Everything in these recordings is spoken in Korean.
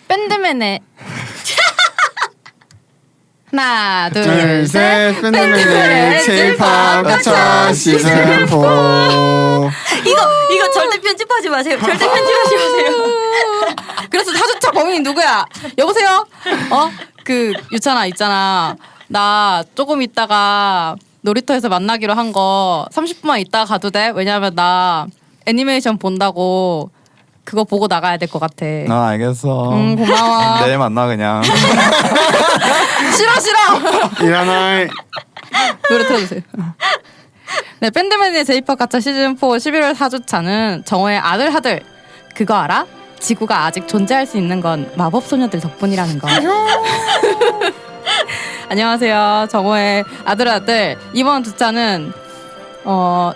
밴드맨의 하나 둘셋 밴드맨의 J-POP 가차 시즌 4. 이거 절대 편집하지 마세요. 절대 편집하지 마세요. 그래서 4주차 범인이 누구야? 여보세요? 그 유찬아 있잖아. 나 조금 있다가 놀이터에서 만나기로 한 거 30분만 있다가 가도 돼? 왜냐면 나 애니메이션 본다고 그거 보고 나가야 될 것 같아. 알겠어. 고마워. 내일 만나 그냥. 싫어. 일어나. 노래 틀어주세요. 네, 밴드맨의 J-POP 가차 시즌 4 11월 4주차는 정호의 아들하들 그거 알아? 지구가 아직 존재할 수 있는 건 마법 소녀들 덕분이라는 거. 안녕하세요, 정호의 아들아들. 이번 주차는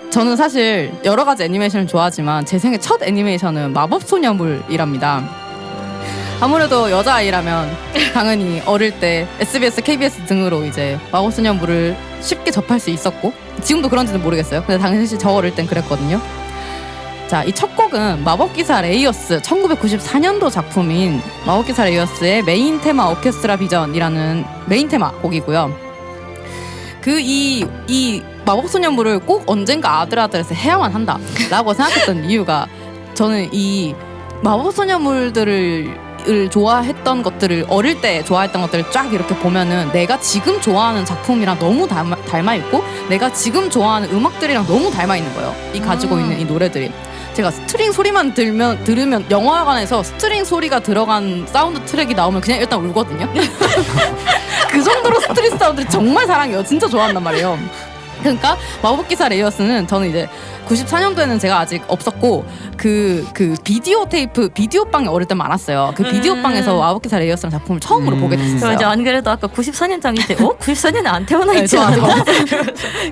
저는 사실 여러 가지 애니메이션을 좋아하지만 제 생애 첫 애니메이션은 마법소녀물이랍니다. 아무래도 여자아이라면 당연히 어릴 때 SBS, KBS 등으로 이제 마법소녀물을 쉽게 접할 수 있었고 지금도 그런지는 모르겠어요. 근데 당시 저 어릴 땐 그랬거든요. 자, 이 첫 곡은 마법기사 레이어스 1994년도 작품인 마법기사 레이어스의 메인 테마 오케스트라 비전이라는 메인 테마 곡이고요. 이 마법소녀물을 꼭 언젠가 아들아들에서 해야만 한다라고 생각했던 이유가 저는 이 마법소녀물들을 좋아했던 것들을 어릴 때 좋아했던 것들을 쫙 이렇게 보면은 내가 지금 좋아하는 작품이랑 너무 닮아 있고 내가 지금 좋아하는 음악들이랑 너무 닮아 있는 거예요. 이 가지고 있는 이 노래들이. 제가 스트링 소리만 들으면 영화관에서 스트링 소리가 들어간 사운드 트랙이 나오면 그냥 일단 울거든요. 그 정도로 스트링 사운드를 정말 사랑해요. 진짜 좋아한단 말이에요. 그러니까 마법기사 레이어스는 저는 이제 94년도에는 제가 아직 없었고 그 비디오 테이프 비디오방에 어릴 때 많았어요. 그 비디오방에서 마법기사 레이어스라는 작품을 처음으로 보게 됐어요. 이제 안 그래도 아까 94년장인데 94년에 안 태어나 있지 않아?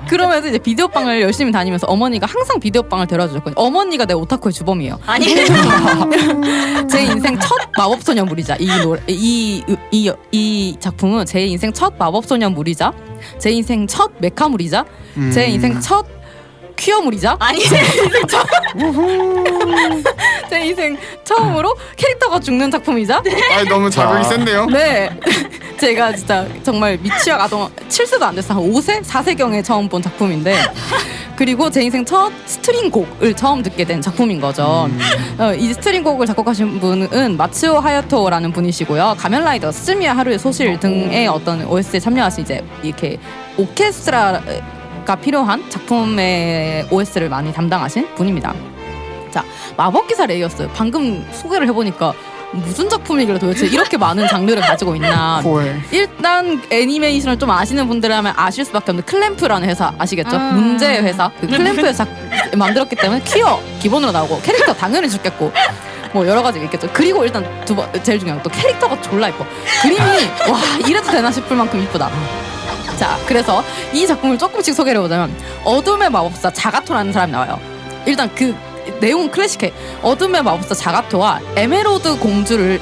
그러면서 이제 비디오방을 열심히 다니면서 어머니가 항상 비디오방을 데려주셨거든요. 어머니가 내 오타쿠의 주범이에요. 아니 제 인생 첫 마법소녀물이자 이 작품은 제 인생 첫 마법소녀물이자 제 인생 첫 메카물이자 제 인생 첫 퀴어물이자 제 인생 처음으로 캐릭터가 죽는 작품이자 너무 자극이 센데요? 네. 제가 진짜 정말 미취학 아동 7세도 안 됐어. 한 5세? 4세경에 처음 본 작품인데 그리고 제 인생 첫 스트링 곡을 처음 듣게 된 작품인 거죠. 이 스트링 곡을 작곡하신 분은 마츠오 하야토라는 분이시고요. 가면라이더, 스즈미야 하루의 소실 등의 어떤 OST에 참여하신 이제 이렇게 오케스트라가 필요한 작품의 OST를 많이 담당하신 분입니다. 자, 마법기사 레이어스 방금 소개를 해보니까 무슨 작품이길래 도대체 이렇게 많은 장르를 가지고 있나. 일단 애니메이션을 좀 아시는 분들이라면 아실 수밖에 없는 클램프라는 회사 아시겠죠? 문제의 회사. 그 클램프에서 만들었기 때문에 퀴어 기본으로 나오고 캐릭터 당연히 죽겠고 뭐 여러 가지가 있겠죠. 그리고 일단 제일 중요한 건 또 캐릭터가 졸라 예뻐. 그림이 와 이래도 되나 싶을 만큼 이쁘다. 자, 그래서 이 작품을 조금씩 소개를 해보자면 어둠의 마법사 자가토라는 사람이 나와요. 일단 그 내용은 클래식해. 어둠의 마법사 자가토와 에메로드 공주를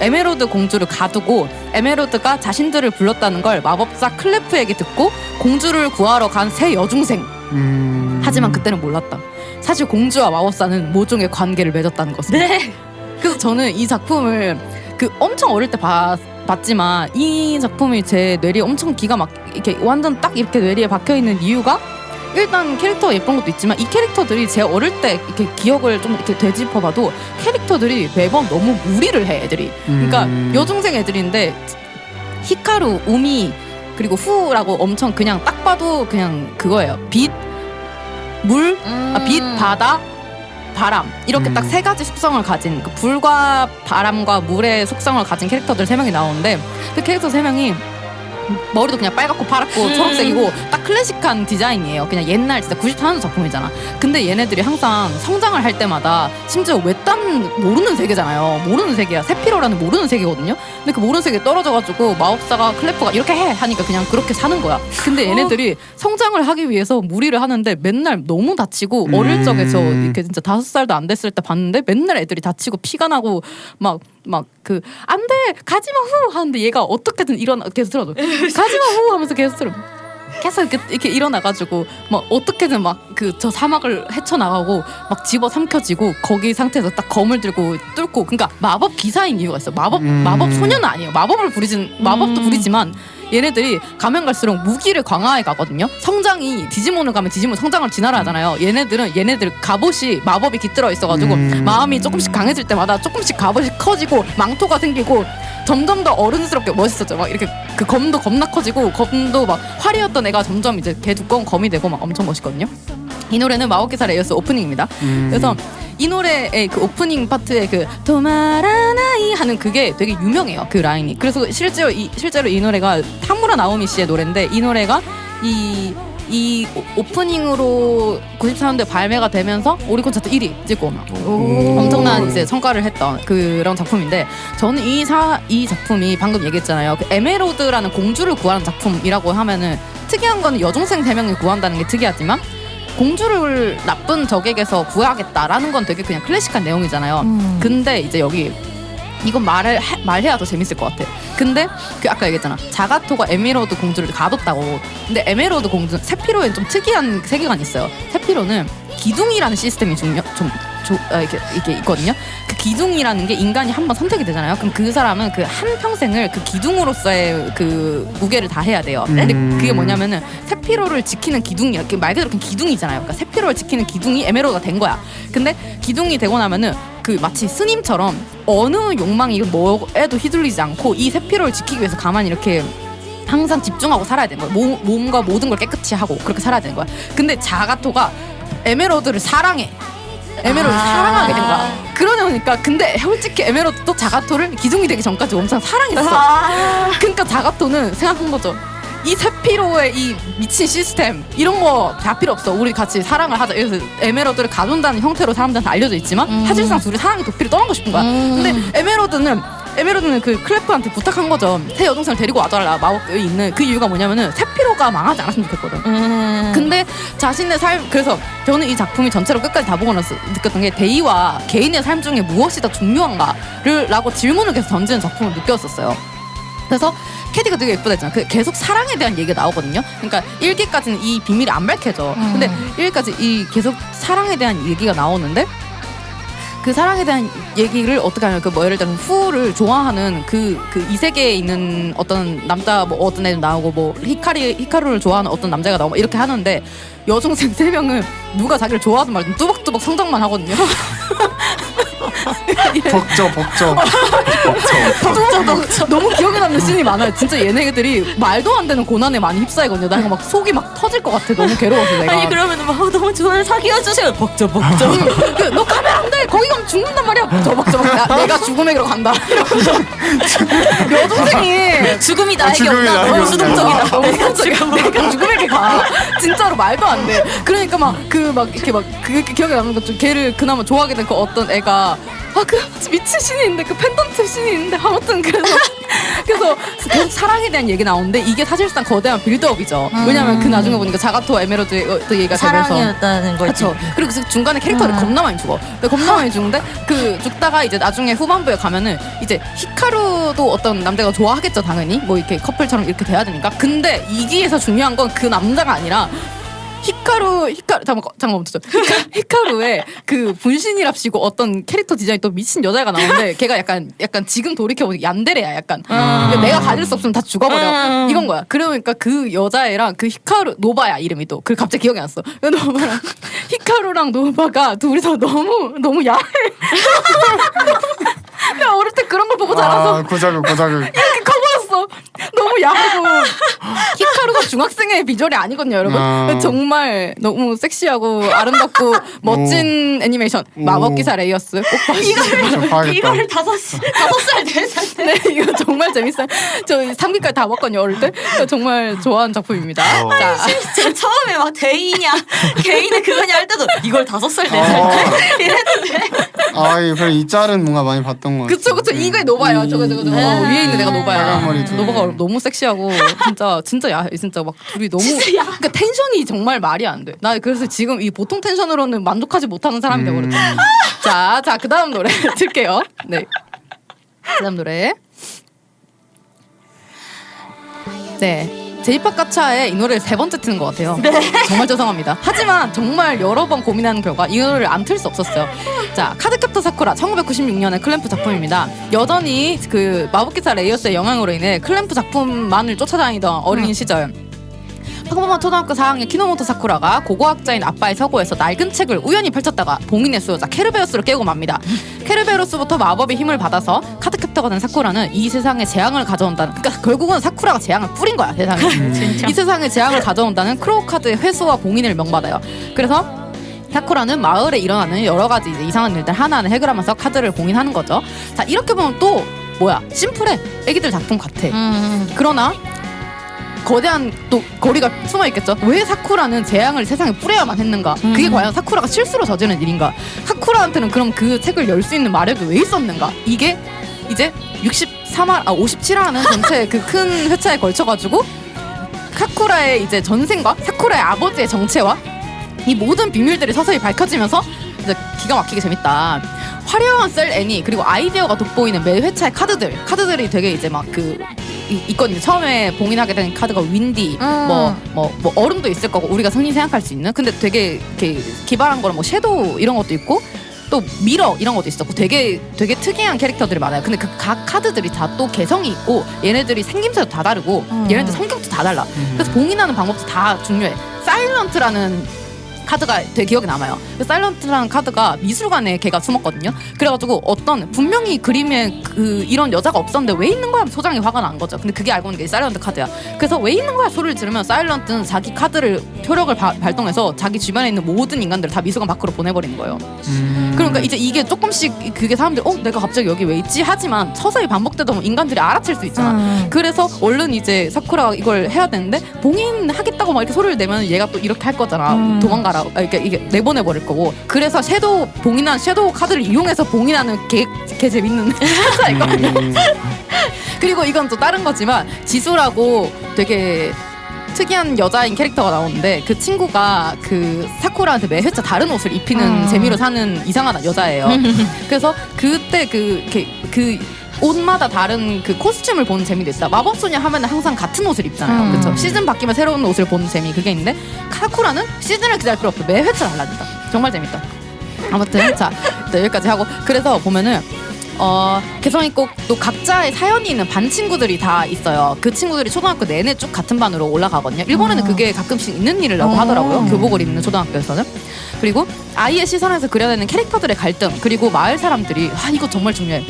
가두고 에메로드가 자신들을 불렀다는 걸 마법사 클레프에게 듣고 공주를 구하러 간 새 여중생. 하지만 그때는 몰랐다. 사실 공주와 마법사는 모종의 관계를 맺었다는 것을. 네. 그래서 저는 이 작품을 엄청 어릴 때 봤지만 이 작품이 제 뇌리에 엄청 기가 막 이렇게 완전 딱 이렇게 뇌리에 박혀 있는 이유가 일단 캐릭터가 예쁜 것도 있지만 이 캐릭터들이 제 어릴 때 이렇게 기억을 좀 이렇게 되짚어봐도 캐릭터들이 매번 너무 무리를 해 애들이. 그러니까 여중생 애들인데 히카루, 우미 그리고 후라고 엄청 그냥 딱 봐도 그냥 그거예요. 빛, 물, 빛, 바다, 바람 이렇게 딱 세 가지 속성을 가진 그 불과 바람과 물의 속성을 가진 캐릭터들 3명이 나오는데 그 캐릭터 3명이 머리도 그냥 빨갛고 파랗고 초록색이고 딱 클래식한 디자인이에요. 그냥 옛날 진짜 94년도 작품이잖아. 근데 얘네들이 항상 성장을 할 때마다 심지어 외딴 모르는 세계잖아요. 모르는 세계야. 세피로라는 모르는 세계거든요. 근데 그 모르는 세계에 떨어져가지고 마법사가 클래프가 이렇게 해 하니까 그냥 그렇게 사는 거야. 근데 얘네들이 성장을 하기 위해서 무리를 하는데 맨날 너무 다치고 어릴 적에 저 이렇게 진짜 5살도 안 됐을 때 봤는데 맨날 애들이 다치고 피가 나고 막 안 돼 가지마 후 하는데 얘가 어떻게든 계속 틀어줘. 가지마 후 하면서 계속 틀어. 계속 이렇게 일어나가지고 막 어떻게든 막 그 저 사막을 헤쳐나가고 막 집어삼켜지고 거기 상태에서 딱 검을 들고 뚫고 그러니까 마법 기사인 이유가 있어. 마법 소녀는 아니에요. 마법도 부리지만 얘네들이 가면 갈수록 무기를 강화해 가거든요. 성장이 디지몬을 가면 디지몬 성장을 진화를 하잖아요. 얘네들 갑옷이 마법이 깃들어 있어가지고 마음이 조금씩 강해질 때마다 조금씩 갑옷이 커지고 망토가 생기고 점점 더 어른스럽게 멋있었죠. 막 이렇게 그 검도 겁나 커지고 검도 막 활이었던 애가 점점 이제 개 두꺼운 검이 되고 막 엄청 멋있거든요. 이 노래는 마법기사 레이어스 오프닝입니다. 그래서 이 노래의 그 오프닝 파트의 그 도마라나이 하는 그게 되게 유명해요. 그 라인이. 그래서 실제로 이 노래가 타무라 나오미 씨의 노래인데 이 노래가 이 오프닝으로 94년도에 발매가 되면서 오리콘 차트 1위 찍고 엄청난 이제 성과를 했던 그런 작품인데 저는 이 작품이 방금 얘기했잖아요. 그 에메로드라는 공주를 구하는 작품이라고 하면은 특이한 거는 여중생 3명을 구한다는 게 특이하지만 공주를 나쁜 적에게서 구하겠다라는 건 되게 그냥 클래식한 내용이잖아요. 근데 이제 여기 이건 말해야 더 재밌을 것 같아. 근데 그 아까 얘기했잖아. 자가토가 에메로드 공주를 가뒀다고. 근데 에메로드 공주 세피로엔 좀 특이한 세계관이 있어요. 세피로는 기둥이라는 시스템이 이렇게 있거든요. 그 기둥이라는 게 인간이 한번 선택이 되잖아요. 그럼 그 사람은 그 한 평생을 그 기둥으로서의 그 무게를 다 해야 돼요. 근데 그게 뭐냐면은 세피로를 지키는 기둥이 말 그대로 기둥이잖아요. 그러니까 세피로를 지키는 기둥이 에메로드가 된 거야. 근데 기둥이 되고 나면은 그 마치 스님처럼 어느 욕망이 뭐에도 휘둘리지 않고 이 세피로를 지키기 위해서 가만히 이렇게 항상 집중하고 살아야 되는 거야. 몸과 모든 걸 깨끗이 하고 그렇게 살아야 되는 거야. 근데 자가토가 에메로드를 사랑해. 에메로드를 사랑하게 된 거야. 그러니까 근데 솔직히 에메로드도 자가토를 기둥이 되기 전까지 엄청 사랑했어. 그러니까 자가토는 생각한 거죠. 이 세피로의 이 미친 시스템 이런 거 다 필요 없어. 우리 같이 사랑을 하자. 그래서 에메로드를 가둔다는 형태로 사람들한테 알려져 있지만 사실상 둘이 사랑의 도피를 떠난 거 싶은 거야. 근데 에메로드는 그 클래프한테 부탁한 거죠. 새 여동생을 데리고 와달라. 마법에 있는 그 이유가 뭐냐면은 세피로가 망하지 않았으면 좋겠거든. 근데 자신의 삶 그래서 저는 이 작품이 전체로 끝까지 다 보고 나서 느꼈던 게 대의와 개인의 삶 중에 무엇이 더 중요한가라고 질문을 계속 던지는 작품을 느꼈었어요. 그래서 캐디가 되게 예쁘다 했잖아. 계속 사랑에 대한 얘기가 나오거든요. 그러니까 1기까지는 이 비밀이 안 밝혀져. 근데 1기까지 이 계속 사랑에 대한 얘기가 나오는데 그 사랑에 대한 얘기를 어떻게 하면 그 뭐 예를 들어 후를 좋아하는 그 이 세계에 있는 어떤 남자 뭐 어떤 애 나오고 뭐 히카루를 좋아하는 어떤 남자가 나오고 이렇게 하는데 여중생 3명은 누가 자기를 좋아하든 말든 뚜벅뚜벅 성장만 하거든요. 복저. 너무 기억에 남는 씬이 많아요. 진짜 얘네들이 말도 안 되는 고난에 많이 휩싸이거든요. 나 이거 막 속이 막 터질 것 같아. 너무 괴로워서 내가. 아니 그러면 막 너무 좋아요 사귀어주세요. 벅져. 너 가면 안 돼. 거기 가면 죽는단 말이야. 저벅. 내가 죽음에게로 간다. 이러면서 여동생이 죽음이 나에게 죽음이 온다. 나에게 너무 온다. 수동적이다. 너무 수동적이야. 내가 죽음에게 가. 진짜로 말도 안 돼. 그러니까 그 기억에 남는 것 중 걔를 그나마 좋아하게 된 그 어떤 애가 그 미친 신이 있는데 그 펜던트 신이 있는데 아무튼 그래서 계속 사랑에 대한 얘기 나오는데 이게 사실상 거대한 빌드업이죠. 왜냐면 그 나중에 보니까 자가토와 에메로드 얘기가 되면서 사랑이었다는 거지. 그렇죠. 그리고 그 중간에 캐릭터를 겁나 많이 죽어. 겁나 많이 죽는데 그 죽다가 이제 나중에 후반부에 가면은 이제 히카루도 어떤 남자가 좋아하겠죠 당연히. 뭐 이렇게 커플처럼 이렇게 돼야 되니까. 근데 2기에서 중요한 건 그 남자가 아니라 히카루 잠깐만 멈춰. 히카루의 그 분신이랍시고 어떤 캐릭터 디자인이 또 미친 여자가 나오는데 걔가 약간 지금 돌이켜보니 얀데레야 약간. 내가 가질 수 없으면 다 죽어버려 이건 거야. 그러니까 그 여자애랑 그 히카루 노바야 이름이 또 그 갑자기 기억이 났어. 노바랑 히카루랑 노바가 둘이서 너무 야해. 내가 어릴 때 그런 걸 보고 자라서 고자극. 이렇게 커버렸어. 너무 야하고 히카루가 중학생의 비주얼이 아니거든요 여러분. 정말 너무 섹시하고 아름답고 멋진 애니메이션 마법기사 레이어스 꼭 봐주세요. 이거를 5살 4살 때. 네 이거 정말 재밌어요. 저 3기까지 다 봤거든요 어릴 때. 정말 좋아하는 작품입니다. 자, 제가 처음에 막 대인이야 개인의 그거냐 할 때도 이걸 5살 4살 이랬는데 그래 이 짤은 뭔가 많이 봤던 것 같아. 그쵸 이거에 노바야. 저거 위에 있는 애가 노바야. 빨간 머리 둘. 노바가 너무 섹시하고 진짜 야해. 진짜 막 둘이 너무 그러니까 텐션이 정말 말이 안 돼. 나 그래서 지금 이 보통 텐션으로는 만족하지 못하는 사람이 되버렸어. 자 그다음 노래 들게요. 네. 그다음 노래. 네. 제이팝 가차에 이 노래를 3번째 트는 것 같아요. 정말 죄송합니다. 하지만 정말 여러 번 고민하는 결과 이 노래를 안 틀 수 없었어요. 자, 카드캡터 사쿠라 1996년의 클램프 작품입니다. 여전히 그 마법기사 레이어스의 영향으로 인해 클램프 작품만을 쫓아다니던 어린 시절, 평범한 초등학교 4학년 키노모토 사쿠라가 고고학자인 아빠의 서고에서 낡은 책을 우연히 펼쳤다가 봉인의 수호자 케르베로스를 깨고 맙니다. 케르베로스부터 마법의 힘을 받아서 카드캡터가 된 사쿠라는 이 세상에 재앙을 가져온다는, 그러니까 결국은 사쿠라가 재앙을 뿌린 거야, 세상에. 이 세상에 재앙을 가져온다는 크로우 카드의 회수와 봉인을 명받아요. 그래서 사쿠라는 마을에 일어나는 여러 가지 이제 이상한 일들 하나하나 해결하면서 카드를 봉인하는 거죠. 자, 이렇게 보면 또 뭐야, 심플해. 애기들 작품 같아. 그러나 거대한 또 거리가 숨어 있겠죠. 왜 사쿠라는 재앙을 세상에 뿌려야만 했는가? 그게 과연 사쿠라가 실수로 저지른 일인가? 사쿠라한테는 그럼 그 책을 열 수 있는 마력이 왜 있었는가? 이게 이제 57화라는 전체 그 큰 회차에 걸쳐가지고 사쿠라의 이제 전생과 사쿠라의 아버지의 정체와 이 모든 비밀들이 서서히 밝혀지면서 이제 기가 막히게 재밌다. 화려한 셀 애니 그리고 아이디어가 돋보이는 매 회차의 카드들이 되게 이제 막 그 있거든요. 처음에 봉인하게 된 카드가 윈디, 뭐 얼음도 있을 거고 우리가 흔히 생각할 수 있는. 근데 되게 이렇게 기발한 거는 뭐 섀도우 이런 것도 있고 또 미러 이런 것도 있었고 되게 특이한 캐릭터들이 많아요. 근데 그 각 카드들이 다 또 개성이 있고 얘네들이 생김새도 다 다르고 얘네들 성격도 다 달라. 그래서 봉인하는 방법도 다 중요해. 사일런트라는 카드가 되게 기억에 남아요. 그 사일런트라는 카드가 미술관에 걔가 숨었거든요. 그래가지고 어떤 분명히 그림에 그 이런 여자가 없었는데 왜 있는 거야? 소장이 화가 난 거죠. 근데 그게 알고 있는 게 사일런트 카드야. 그래서 왜 있는 거야? 소리를 지르면 사일런트는 자기 카드를 효력을 발동해서 자기 주변에 있는 모든 인간들을 다 미술관 밖으로 보내버리는 거예요. 그러니까 이제 이게 조금씩 그게 사람들이 내가 갑자기 여기 왜 있지? 하지만 서서히 반복되다 보면 인간들이 알아챌 수 있잖아. 그래서 얼른 이제 사쿠라가 이걸 해야 되는데 봉인하겠다고 막 이렇게 소리를 내면 얘가 또 이렇게 할 거잖아. 도망가라. 이게 내보내버릴 거고. 그래서 봉인한 섀도우 카드를 이용해서 봉인하는 개 재밌는 회사 있거든요. 그리고 이건 또 다른 거지만 지수라고 되게 특이한 여자인 캐릭터가 나오는데 그 친구가 그 사쿠라한테 매 회차 다른 옷을 입히는 재미로 사는 이상한 여자예요. 그래서 그때 그 옷마다 다른 그 코스튬을 보는 재미도 있다. 마법소녀 하면 항상 같은 옷을 입잖아요. 그렇죠? 시즌 바뀌면 새로운 옷을 보는 재미 그게 있는데 사쿠라는 시즌을 기다릴 필요 없어. 매 회차 달라진다. 정말 재밌다. 아무튼 자 여기까지 하고 그래서 보면은 개성 있고 또 각자의 사연이 있는 반 친구들이 다 있어요. 그 친구들이 초등학교 내내 쭉 같은 반으로 올라가거든요. 일본에는 그게 가끔씩 있는 일이라고 하더라고요. 교복을 입는 초등학교에서는. 그리고 아이의 시선에서 그려내는 캐릭터들의 갈등 그리고 마을 사람들이 이거 정말 중요해.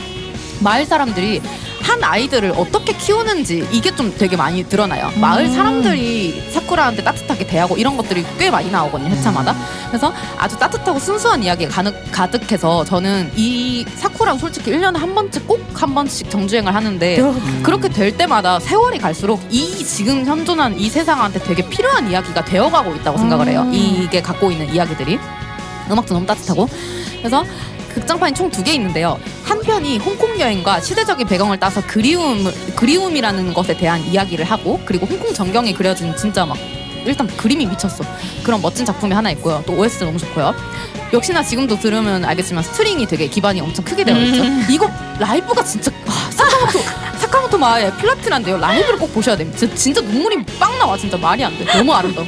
마을 사람들이 한 아이들을 어떻게 키우는지 이게 좀 되게 많이 드러나요. 마을 사람들이 사쿠라한테 따뜻하게 대하고 이런 것들이 꽤 많이 나오거든요. 회차마다. 그래서 아주 따뜻하고 순수한 이야기가 가득해서 저는 이 사쿠라는 솔직히 1년에 한 번쯤 꼭 한 번씩 정주행을 하는데 그렇게 될 때마다 세월이 갈수록 이 지금 현존한 이 세상한테 되게 필요한 이야기가 되어가고 있다고 생각을 해요. 이게 갖고 있는 이야기들이. 음악도 너무 따뜻하고. 그래서 극장판이 총 2개 있는데요. 한 편이 홍콩 여행과 시대적인 배경을 따서 그리움이라는 것에 대한 이야기를 하고 그리고 홍콩 전경이 그려진 진짜 막 일단 그림이 미쳤어. 그런 멋진 작품이 하나 있고요. 또 OST 너무 좋고요. 역시나 지금도 들으면 알겠지만 스트링이 되게 기반이 엄청 크게 되어 있죠. 이거 라이브가 진짜 사카모토 마의 플라티나인데요. 라이브를 꼭 보셔야 됩니다. 진짜 눈물이 빵 나와. 진짜 말이 안 돼. 너무 아름다워.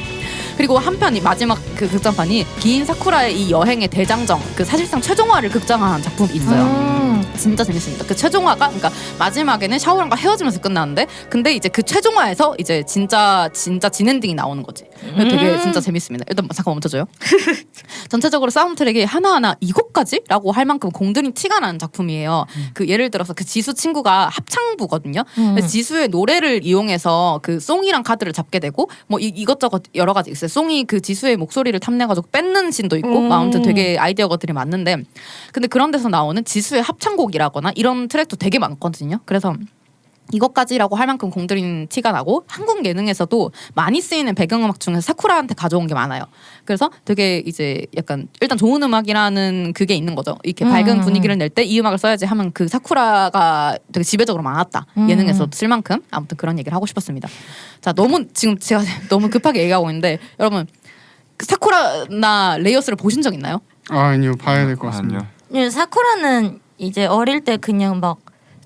그리고 한 편이 마지막 그 극장판이 긴 사쿠라의 이 여행의 대장정 그 사실상 최종화를 극장화한 작품이 있어요. 진짜 재밌습니다. 그 최종화가 그러니까 마지막에는 샤오랑과 헤어지면서 끝나는데 근데 이제 그 최종화에서 이제 진짜 진엔딩이 나오는 거지. 되게 진짜 재밌습니다. 일단 잠깐 멈춰줘요. 전체적으로 사운드트랙이 하나하나 이것까지라고 할 만큼 공들인 티가 나는 작품이에요. 그 예를 들어서 그 지수 친구가 합창부거든요. 지수의 노래를 이용해서 그 송이랑 카드를 잡게 되고 뭐 이것저것 여러 가지 있어요. 송이 그 지수의 목소리를 탐내가지고 뺏는 신도 있고 아무튼 되게 아이디어들이 많는데 근데 그런 데서 나오는 지수의 합창곡이라거나 이런 트랙도 되게 많거든요. 그래서 이것까지라고 할 만큼 공들인 티가 나고 한국 예능에서도 많이 쓰이는 배경음악 중에서 사쿠라한테 가져온 게 많아요. 그래서 되게 이제 약간 일단 좋은 음악이라는 그게 있는 거죠. 이렇게 밝은 분위기를 낼 때 이 음악을 써야지 하면 그 사쿠라가 되게 지배적으로 많았다. 예능에서 쓸 만큼 아무튼 그런 얘기를 하고 싶었습니다. 자 지금 제가 너무 급하게 얘기하고 있는데 여러분 사쿠라나 레이어스를 보신 적 있나요? 아니요 봐야 될 것 같습니다. 사쿠라는 이제 어릴 때 그냥 막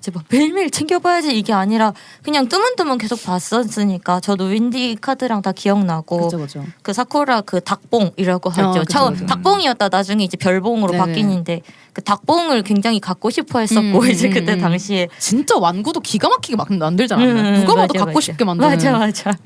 이제 막 매일매일 챙겨봐야지 이게 아니라 그냥 뜨문뜨문 계속 봤었으니까 저도 윈디 카드랑 다 기억나고 그죠. 그 사쿠라 그 닭봉이라고 하죠. 그쵸, 처음 그쵸. 닭봉이었다 나중에 이제 별봉으로 네네. 바뀌는데 그 닭봉을 굉장히 갖고 싶어 했었고 이제 그때 당시에 진짜 완구도 기가 막히게 막 만들잖아요. 누가 봐도 맞아, 갖고 맞아. 싶게 만드는. 맞아.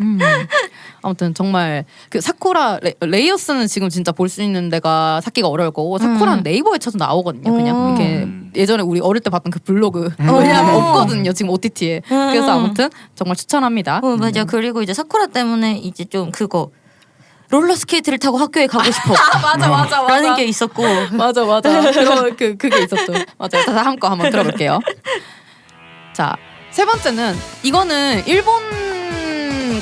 아무튼 정말 그 사쿠라 레이어스는 지금 진짜 볼 수 있는 데가 찾기가 어려울 거고 사쿠라는 네이버에 쳐도 나오거든요. 그냥 이렇게 예전에 우리 어릴 때 봤던 그 블로그 왜냐면 없거든요. 지금 OTT에. 그래서 아무튼 정말 추천합니다. 맞아. 그리고 이제 사쿠라 때문에 이제 좀 그거 롤러 스케이트를 타고 학교에 가고 싶어. 맞아. 라는 게 있었고. 맞아. 그게 있었죠. 맞아. 자, 다음 거 한번 들어볼게요. 자, 세 번째는 이거는 일본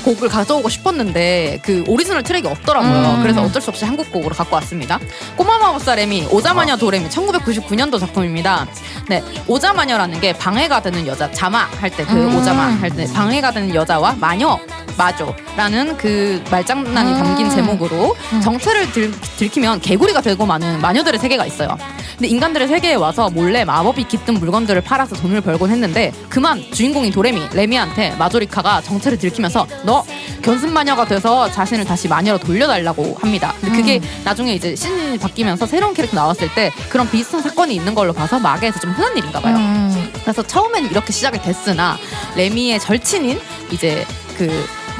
곡을 가져오고 싶었는데 그 오리지널 트랙이 없더라고요. 그래서 어쩔 수 없이 한국 곡으로 갖고 왔습니다. 꼬마마법사 레미 오자마녀 도레미 1999년도 작품입니다. 네, 오자마녀라는 게 방해가 되는 여자 자마 할 때 그 오자마 할 때 방해가 되는 여자와 마녀 마조라는 그 말장난이 담긴 제목으로 정체를 들키면 개구리가 되고 마는 마녀들의 세계가 있어요. 근데 인간들의 세계에 와서 몰래 마법이 깃든 물건들을 팔아서 돈을 벌곤 했는데 그만 주인공인 도레미 레미한테 마조리카가 정체를 들키면서 너 견습마녀가 돼서 자신을 다시 마녀로 돌려달라고 합니다. 근데 그게 나중에 이제 시즌이 바뀌면서 새로운 캐릭터 나왔을 때 그런 비슷한 사건이 있는 걸로 봐서 마계에서 좀 흔한 일인가 봐요. 그래서 처음에는 이렇게 시작이 됐으나 레미의 절친인 이제 그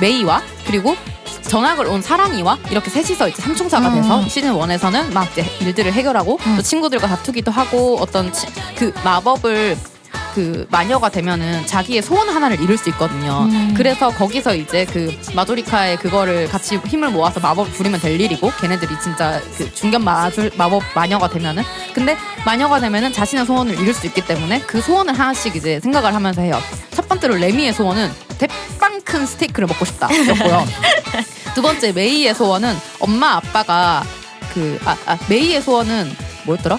메이와 그리고 전학을 온 사랑이와 이렇게 셋이서 이제 삼총사가 돼서 시즌 1에서는 막 이제 일들을 해결하고 또 친구들과 다투기도 하고 어떤 그 마법을 그 마녀가 되면은 자기의 소원 하나를 이룰 수 있거든요. 그래서 거기서 이제 그 마조리카의 그거를 같이 힘을 모아서 마법을 부리면 될 일이고 걔네들이 진짜 그 중견 마법 마녀가 되면은 근데 마녀가 되면은 자신의 소원을 이룰 수 있기 때문에 그 소원을 하나씩 이제 생각을 하면서 해요. 첫 번째로 레미의 소원은 대빵 큰 스테이크를 먹고 싶다였고요. 두 번째 메이의 소원은 엄마 아빠가 메이의 소원은 뭐였더라?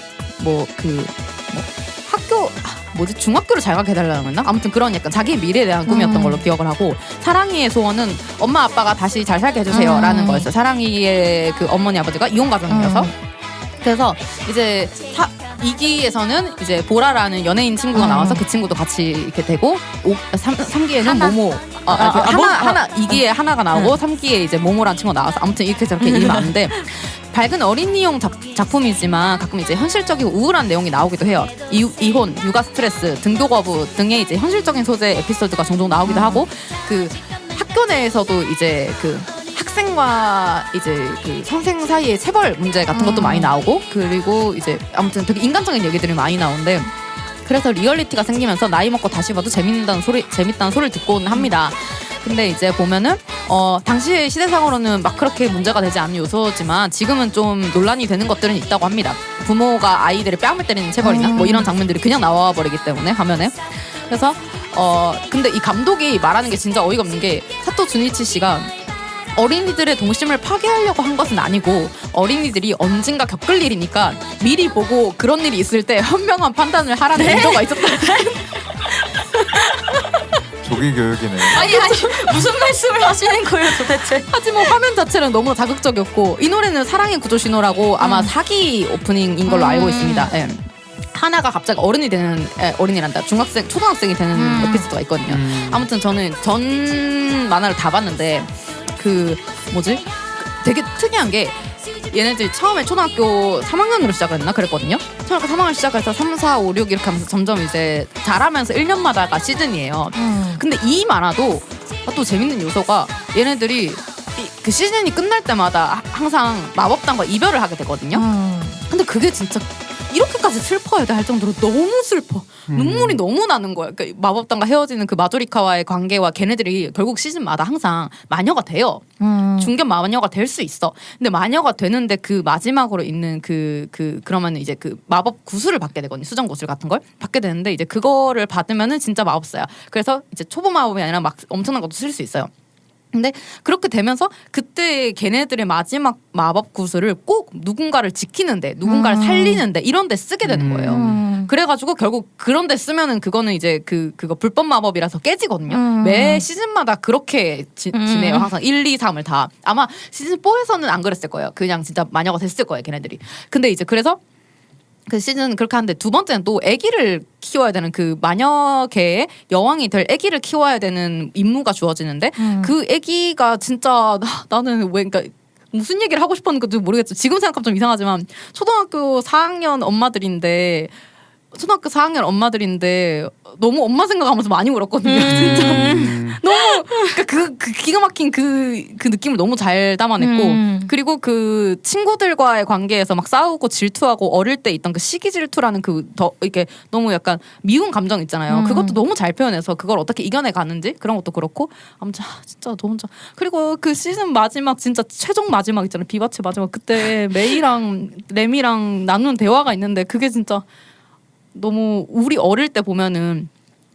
학교 뭐지 중학교를 잘 가게 해달라는 거였나? 아무튼 그런 약간 자기의 미래에 대한 꿈이었던 걸로 기억을 하고 사랑이의 소원은 엄마 아빠가 다시 잘 살게 해주세요라는 거였어요. 사랑이의 그 어머니 아버지가 이혼 가정이어서 그래서 이제 2기에서는 이제 보라라는 연예인 친구가 나와서 그 친구도 같이 이렇게 되고 3기에는 모모 하나 2기에 하나가 나오고 3기에 이제 모모라는 친구가 나와서 아무튼 이렇게 저렇게 일이 많은데 밝은 어린이용 작품이지만 가끔 이제 현실적이고 우울한 내용이 나오기도 해요. 이혼, 육아 스트레스, 등교 거부 등의 이제 현실적인 소재 에피소드가 종종 나오기도 하고 그 학교 내에서도 이제 그 학생과 이제 그 선생 사이의 체벌 문제 같은 것도 많이 나오고 그리고 이제 아무튼 되게 인간적인 얘기들이 많이 나오는데 그래서 리얼리티가 생기면서 나이 먹고 다시 봐도 재밌다는 소리를 듣고는 합니다. 근데 이제 보면은 당시의 시대상으로는 막 그렇게 문제가 되지 않은 요소지만 지금은 좀 논란이 되는 것들은 있다고 합니다. 부모가 아이들을 뺨을 때리는 체벌이나 뭐 이런 장면들이 그냥 나와 버리기 때문에 화면에. 그래서 근데 이 감독이 말하는 게 진짜 어이가 없는 게 사토 주니치 씨가 어린이들의 동심을 파괴하려고 한 것은 아니고 어린이들이 언젠가 겪을 일이니까 미리 보고 그런 일이 있을 때 현명한 판단을 하라는 의도가 있었다. 조기 교육이네. 아니 무슨 말씀을 하시는 거예요 도대체? 하지만 화면 자체는 너무나 자극적이었고 이 노래는 사랑의 구조 신호라고 아마 4기 오프닝인 걸로 알고 있습니다. 예. 하나가 갑자기 어른이란다. 초등학생이 되는 에피소드가 있거든요. 아무튼 저는 전 만화를 다 봤는데 되게 특이한 게 얘네들이 처음에 초등학교 3학년으로 시작을 했나 그랬거든요. 초등학교 3학년 시작해서 3, 4, 5, 6 이렇게 하면서 점점 이제 자라면서 1년마다가 시즌이에요. 근데 이 만화도 또 재밌는 요소가 얘네들이 그 시즌이 끝날 때마다 항상 마법단과 이별을 하게 되거든요. 근데 그게 진짜 이렇게까지 슬퍼야 돼 할 정도로 너무 슬퍼. 눈물이 너무 나는 거야. 그러니까 마법단과 헤어지는 그 마조리카와의 관계와 걔네들이 결국 시즌마다 항상 마녀가 돼요. 중견 마녀가 될 수 있어. 근데 마녀가 되는데 그 마지막으로 있는 그러면 이제 그 마법 구슬을 받게 되거든요. 수정 구슬 같은 걸 받게 되는데 이제 그거를 받으면은 진짜 마법사야. 그래서 이제 초보 마법이 아니라 막 엄청난 것도 쓸 수 있어요. 근데 그렇게 되면서 그때 걔네들의 마지막 마법 구슬을 꼭 누군가를 지키는데 누군가를 살리는데 이런 데 쓰게 되는 거예요. 그래가지고 결국 그런 데 쓰면은 그거는 이제 그거 불법 마법이라서 깨지거든요. 매 시즌마다 그렇게 지내요. 항상 1, 2, 3을 다. 아마 시즌 4에서는 안 그랬을 거예요. 그냥 진짜 마녀가 됐을 거예요 걔네들이. 근데 이제 그래서 그 시즌 그렇게 하는데 두 번째는 또 아기를 키워야 되는 그 마녀계의 여왕이 될 아기를 키워야 되는 임무가 주어지는데 그 아기가 진짜 나는 왜 그러니까 무슨 얘기를 하고 싶었는지도 모르겠죠. 지금 생각하면 좀 이상하지만 초등학교 4학년 엄마들인데 너무 엄마 생각하면서 많이 울었거든요. 진짜 너무 그러니까 그 기가 막힌 그 느낌을 너무 잘 담아냈고 그리고 그 친구들과의 관계에서 막 싸우고 질투하고 어릴 때 있던 그 시기 질투라는 그 더 이렇게 너무 약간 미운 감정 있잖아요. 그것도 너무 잘 표현해서 그걸 어떻게 이겨내 가는지 그런 것도 그렇고 아무튼 진짜 너무 그리고 그 시즌 마지막 진짜 최종 마지막 있잖아요. 비바체 마지막 그때 메이랑 레미랑 나누는 대화가 있는데 그게 진짜 너무 우리 어릴 때 보면은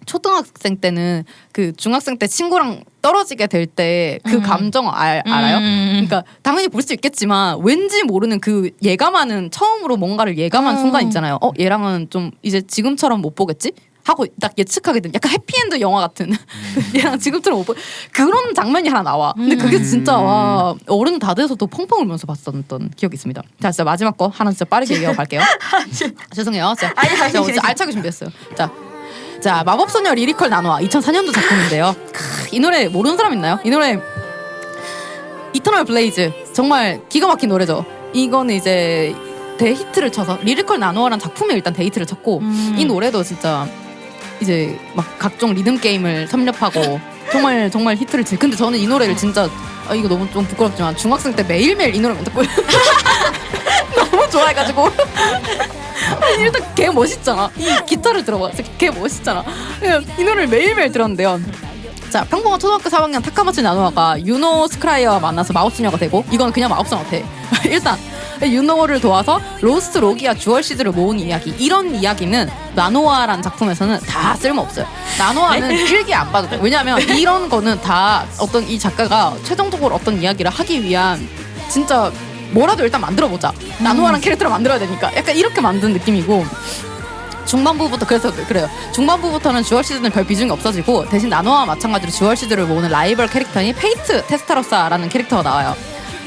초등학생 때는 그 중학생 때 친구랑 떨어지게 될 때 그 감정 알아요? 그러니까 당연히 볼 수 있겠지만 왠지 모르는 그 예감하는 처음으로 뭔가를 예감한 순간 있잖아요. 얘랑은 좀 이제 지금처럼 못 보겠지? 하고 딱 예측하게 되는 약간 해피엔드 영화 같은 얘랑 지금처럼 못 보 그런 장면이 하나 나와. 근데 그게 진짜 와 어른 다 돼서도 펑펑 울면서 봤었던 기억이 있습니다. 자 진짜 마지막 거 하나 진짜 빠르게 이어갈게요. 죄송해요. 자, 아니. 제가 알차게 준비했어요. 자 마법소녀 리리컬 나노아 2004년도 작품인데요. 이 노래 모르는 사람 있나요? 이 노래 이터널 블레이즈 정말 기가 막힌 노래죠. 이거는 이제 대히트를 쳐서 리리컬 나노아라는 작품에 일단 데이트를 쳤고 이 노래도 진짜 이제 막 각종 리듬 게임을 섭렵하고 정말 히트를 치. 근데 저는 이 노래를 진짜 이거 너무 좀 부끄럽지만 중학생 때 매일매일 이 노래만 듣고 너무 좋아해가지고 일단 걔 멋있잖아. 이 기타를 들어봐. 걔 멋있잖아. 이 노래를 매일매일 들었는데요. 자 평범한 초등학교 3학년 타카마츠 나노아가 유노 스크라이어와 만나서 마법소녀가 되고 이건 그냥 마법소녀 같아. 일단 유노를 도와서 로스트 로기와 주얼시드를 모은 이야기. 이런 이야기는 나노아라는 작품에서는 다 쓸모없어요. 나노아는 일기 안 봐도 돼. 왜냐하면 이런 거는 다 어떤 이 작가가 최종적으로 어떤 이야기를 하기 위한 진짜 뭐라도 일단 만들어보자. 나노아라는 캐릭터를 만들어야 되니까 약간 이렇게 만든 느낌이고 중반부부터 그래서 그래요. 중반부부터는 주얼시드는 별 비중이 없어지고 대신 나노아와 마찬가지로 주얼시드를 모으는 라이벌 캐릭터인 페이트 테스타로사라는 캐릭터가 나와요.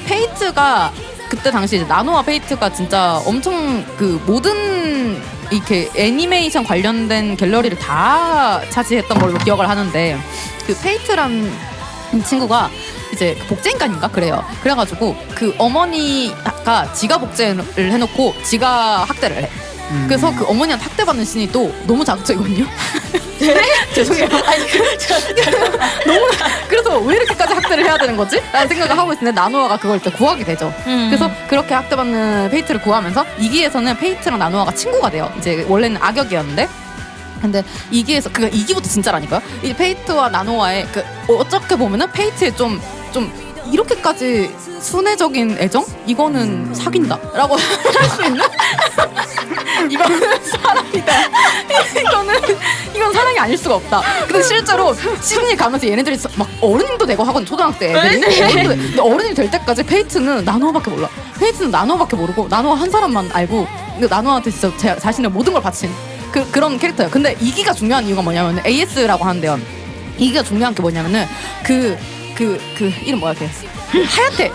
페이트가 그때 당시 이제 나노와 페이트가 진짜 엄청 그 모든 이렇게 애니메이션 관련된 갤러리를 다 차지했던 걸로 기억을 하는데 그 페이트란 친구가 이제 복제인간인가 그래요. 그래가지고 그 어머니가 지가 복제를 해놓고 지가 학대를 해. 그래서 그 어머니한테 학대받는 씬이 또 너무 자극적이거든요. 죄송해요. 아니 너무 그래서 왜 이렇게까지 학대를 해야 되는 거지? 라는 생각을 하고 있는데 나노아가 그걸 일단 구하게 되죠. 그래서 그렇게 학대받는 페이트를 구하면서 2기에서는 페이트랑 나노아가 친구가 돼요. 이제 원래는 악역이었는데 근데 2기에서 그 2기부터 진짜라니까요. 이 페이트와 나노아의 그 어떻게 보면은 페이트의 좀 이렇게까지 순애적인 애정? 이거는 사귄다라고 할 수 있는? 이거는 사랑이다. 이건 사랑이 아닐 수가 없다. 근데 실제로 시즌이 가면서 얘네들이 막 어른도 되고 하거든. 초등학생 애들이 근데 어른이 될 때까지 페이트는 나노아밖에 몰라. 페이트는 나노아밖에 모르고 나노아 한 사람만 알고 나노아한테 진짜 자신의 모든 걸 바친 그런 캐릭터예요. 근데 2기가 중요한 이유가 뭐냐면 AS라고 하는데요. 2기가 중요한 게 뭐냐면은 그 이름 뭐야 걔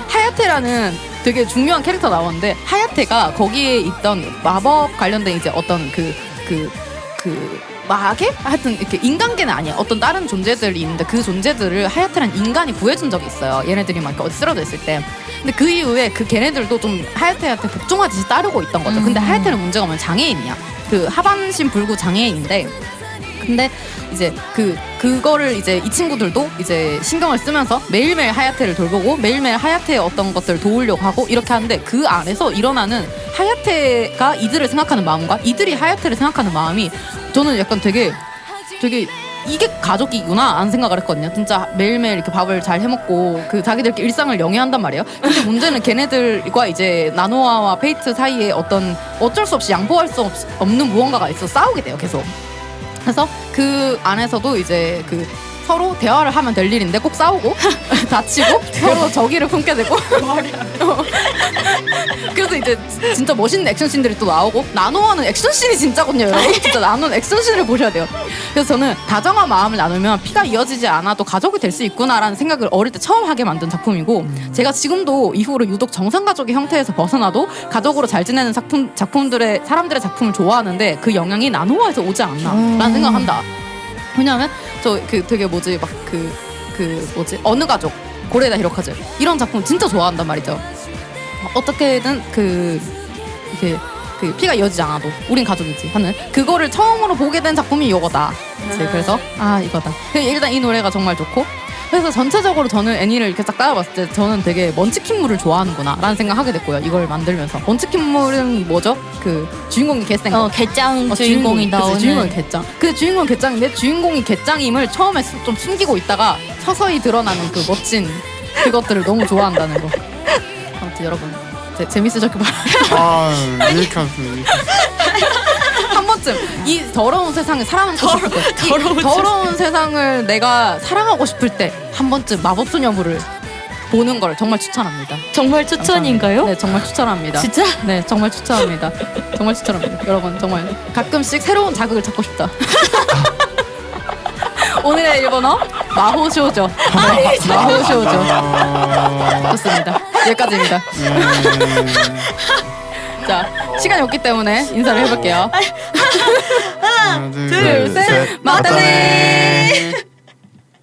하야테라는 되게 중요한 캐릭터 나오는데 하야테가 거기에 있던 마법 관련된 이제 어떤 그 마계? 하여튼 이렇게 인간계는 아니야. 어떤 다른 존재들이 있는데 그 존재들을 하야테라는 인간이 구해준 적이 있어요. 얘네들이 막 어디 쓰러져 있을 때. 근데 그 이후에 그 걔네들도 좀 하야테한테 복종하듯이 따르고 있던 거죠. 근데 하야테는 문제가 뭐냐면 장애인이야. 그 하반신 불구 장애인인데 근데 이제 그거를 이제 이 친구들도 이제 신경을 쓰면서 매일매일 하야테를 돌보고 매일매일 하야테의 어떤 것들을 도우려고 하고 이렇게 하는데 그 안에서 일어나는 하야테가 이들을 생각하는 마음과 이들이 하야테를 생각하는 마음이 저는 약간 되게 이게 가족이구나 하는 생각을 했거든요. 진짜 매일매일 이렇게 밥을 잘 해먹고 그 자기들끼리 일상을 영위한단 말이에요. 근데 문제는 걔네들과 이제 나노아와 페이트 사이에 어쩔 수 없이 양보할 수 없는 무언가가 있어 싸우게 돼요. 계속. 그래서 그 안에서도 이제 서로 대화를 하면 될 일인데 꼭 싸우고 다치고 서로 적의를 품게 되고 그래서 이제 진짜 멋있는 액션씬들이 또 나오고 나노와는 액션씬이 진짜거든요. 여러분 진짜 나노는 액션씬을 보셔야 돼요. 그래서 저는 다정한 마음을 나누면 피가 이어지지 않아도 가족이 될 수 있구나라는 생각을 어릴 때 처음 하게 만든 작품이고 제가 지금도 이후로 유독 정상가족의 형태에서 벗어나도 가족으로 잘 지내는 작품들의 사람들의 작품을 좋아하는데 그 영향이 나노와에서 오지 않나라는 생각한다. 왜냐하면 저 그 되게 뭐지 막 그 뭐지 어느 가족 고레다 히로카즈 이런 작품 진짜 좋아한단 말이죠. 어떻게든 이게 그 피가 이어지지 않아도 우린 가족이지 하는 그거를 처음으로 보게 된 작품이 이거다. 그래서 이거다. 일단 이 노래가 정말 좋고 그래서 전체적으로 저는 애니를 이렇게 딱 따라봤을 때 저는 되게 먼치킨물을 좋아하는구나 라는 생각하게 됐고요. 이걸 만들면서 먼치킨물은 뭐죠? 그 주인공이 개생 개짱 주인공이 나오는 주인공이 개짱. 그 주인공이 개짱인데 주인공이 개짱임을 처음에 좀 숨기고 있다가 서서히 드러나는 그 멋진 그것들을 너무 좋아한다는 거. 아무튼 여러분 재밌으셨길 바랍니다. 유익하스. 한 번쯤 이 더러운 세상을 사랑하고 싶을 때 이 더러운 세상을 내가 사랑하고 싶을 때 한 번쯤 마법소녀물을 보는 걸 정말 추천합니다. 정말 추천인가요? 네, 정말 추천합니다. 진짜? 네, 정말 추천합니다. 정말 추천합니다. 여러분 정말 가끔씩 새로운 자극을 찾고 싶다. 오늘의 일본어 마호쇼죠. 마호쇼죠. 좋습니다. 여기까지입니다. 자, 시간이 없기 때문에 인사를 해볼게요. 하나, 둘, 셋, 맞다네.